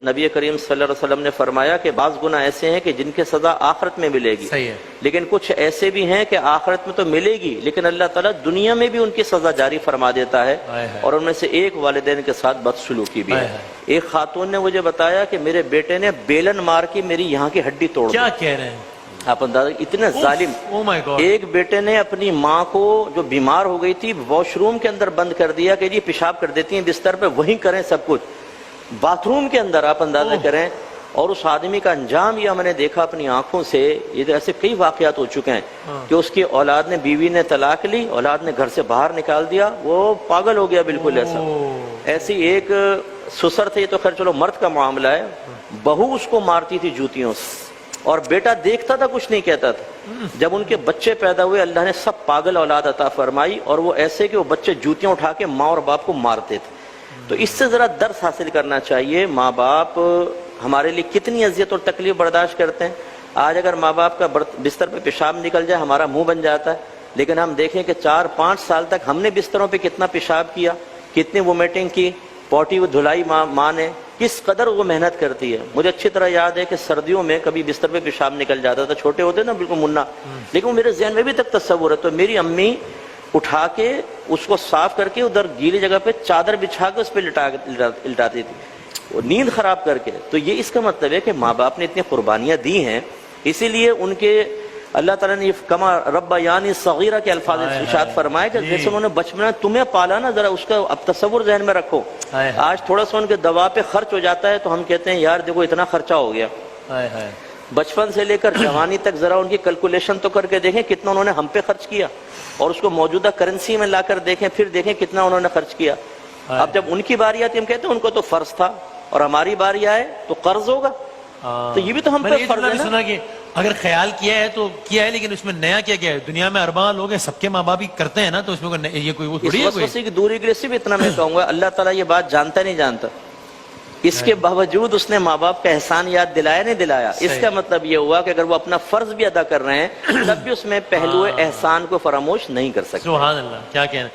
नबी करीम सल्लल्लाहु अलैहि वसल्लम ने फरमाया कि बाज़ गुनाह ऐसे हैं कि जिनकी सज़ा आखिरत में मिलेगी, सही है, लेकिन कुछ ऐसे भी हैं कि आखिरत में तो मिलेगी लेकिन अल्लाह ताला दुनिया में भी उनकी सज़ा जारी फरमा देता है। और उनमें से एक वालिदैन के साथ बदसलूकी भी है। एक खातून ने मुझे बताया कि मेरे बेटे ने बेलन मार के मेरी यहाँ की हड्डी तोड़ दी। क्या कह रहे हैं आप अंदाजा, इतने जालिम। Oh my God. एक बेटे ने अपनी माँ को जो बीमार हो गई थी वॉशरूम के अंदर बंद कर दिया कि जी पेशाब कर देती हैं बिस्तर पे, वहीं करें सब कुछ, बाथरूम के अंदर, आप अंदाजा करें। और उस आदमी का अंजाम ये मैंने देखा अपनी आंखों से। ये ऐसे कई वाकयात हो चुके हैं कि उसकी औलाद ने, बीवी ने तलाक ली, औलाद ने घर से बाहर निकाल दिया, वो पागल हो गया बिल्कुल ऐसा। ऐसी एक ससुर थे, ये तो खैर चलो मर्द का मामला है, बहू उसको मारती थी जूतियों से और बेटा देखता था, कुछ नहीं कहता था। जब उनके बच्चे पैदा हुए अल्लाह ने सब पागल औलाद अता फरमाई और वो ऐसे कि वो बच्चे जूतियां उठा के माँ और बाप को मारते थे। तो इससे ज़रा दर्स हासिल करना चाहिए। माँ बाप हमारे लिए कितनी अजियत और तकलीफ बर्दाश्त करते हैं। आज अगर माँ बाप का बिस्तर पे पेशाब निकल जाए हमारा मुंह बन जाता है, लेकिन हम देखें कि 4-5 साल तक हमने बिस्तरों पे कितना पेशाब किया, कितनी वोमिटिंग की, पोटी धुलाई माँ ने, किस कदर वो मेहनत करती है। मुझे अच्छी तरह याद है कि सर्दियों में कभी बिस्तर पे पेशाब निकल जाता था, छोटे होते ना बिल्कुल मुन्ना, लेकिन वो मेरे जहन में भी तक तस्वुर है। तो मेरी अम्मी उठा के उसको साफ करके उधर गीली जगह पे चादर बिछा के उस पर लिटाती थी, वो नींद खराब करके। तो ये इसका मतलब है कि माँ बाप ने इतनी कुर्बानियाँ दी हैं, इसीलिए उनके अल्लाह ताला ने कमा रब्बायानी सगीरा के अल्फाज इरशाद फरमाए कि जैसे उन्होंने बचपन में तुम्हें पाला ना, जरा उसका अब तस्वुर जहन में रखो। आज थोड़ा सा उनके दवा पे खर्च हो जाता है तो हम कहते हैं यार देखो इतना खर्चा हो गया। बचपन से लेकर जवानी तक जरा उनकी कैलकुलेशन तो करके देखें कितना उन्होंने हम पे खर्च किया और उसको मौजूदा करेंसी में लाकर देखें, फिर देखें कितना उन्होंने खर्च किया। अब जब उनकी बारी आती हम कहते हैं उनको तो फर्ज था और हमारी बारी आए तो कर्ज होगा। तो ये भी तो हम पे फर्ज है ना। सुना कि अगर ख्याल किया है तो किया है, लेकिन उसमें नया क्या किया है। दुनिया में अरबा लोग हैं, सबके माँ बाप ही करते हैं ना, तो उसमें ये कोई वो थोड़ी है। कोई की दूरी के लिए सिर्फ इतना मैं कहूंगा, अल्लाह ताला ये बात जानता नहीं जानता, इसके बावजूद उसने माँ बाप का एहसान याद दिलाया नहीं दिलाया। इसका मतलब ये हुआ कि अगर वो अपना फर्ज भी अदा कर रहे हैं तब भी उसमें पहलू एहसान को फरामोश नहीं कर सकते। सुभान अल्लाह, क्या कहना।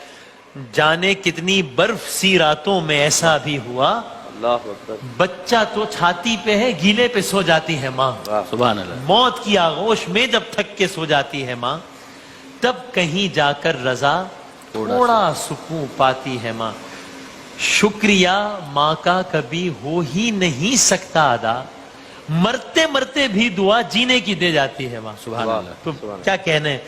जाने कितनी बर्फ सी रातों में ऐसा भी हुआ, बच्चा तो छाती पे है गीले पे सो जाती है माँ। सुभान अल्लाह। मौत की आगोश में जब थक के सो जाती है माँ, तब कहीं जाकर रजा थोड़ा सुकून पाती है माँ। शुक्रिया माँ का कभी हो ही नहीं सकता अदा, मरते मरते भी दुआ जीने की दे जाती है माँ। सुभान अल्लाह। तो क्या कहने